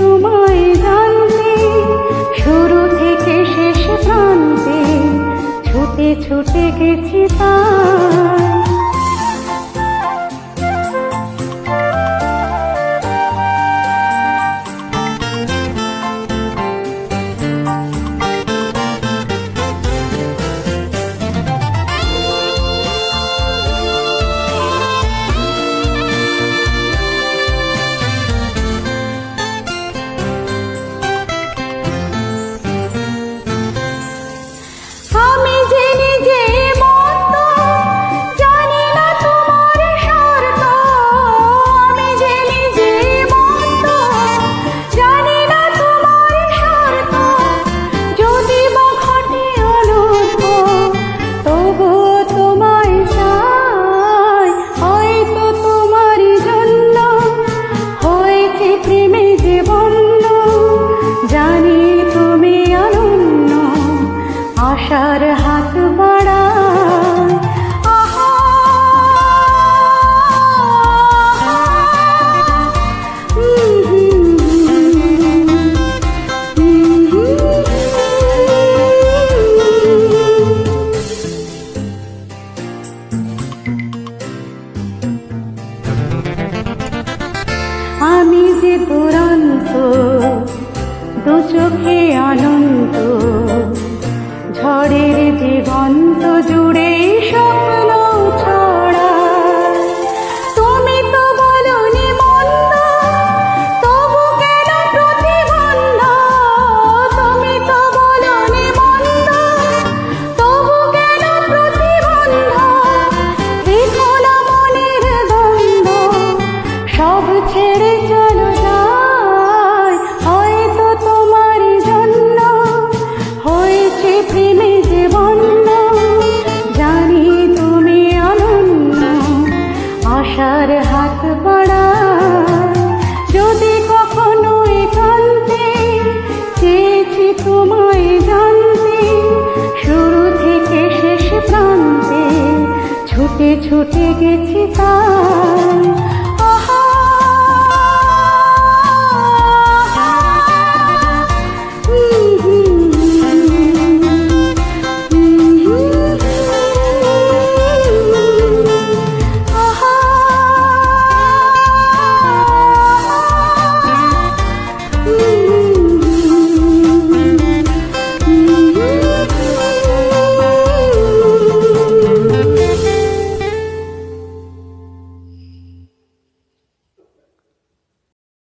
তোমায় জানতে, শুরু থেকে শেষ প্রান্তে ছুটে ছুটে গেছি তাই। আশার হাত বাড়ায়, আহা আমি যে দুরন্ত, দু চোখে অনন্ত, ঝড়ের দিগন্ত জুড়ে স্বপ্ন ছড়ায়। তুমি তো বলনি মন্দ, তবু কেন প্রতিবন্ধ? তুমি তো বলনি মন্দ, তবু কেন প্রতিবন্ধ? দেখো না মনের দ্বন্দ্ব, সব ছেড়ে চলো যায়। হয়তো তোমার জন্য হয়েছে প্রেমে যে বন্ধ, জানি তুমি অনন্য, আশার হাত বাড়ায়। যদি কখনো একান্তে চেয়েছি তোমায় জানতে, শুরু থেকে শেষ প্রান্তে ছুটে ছুটে গেছি তাই।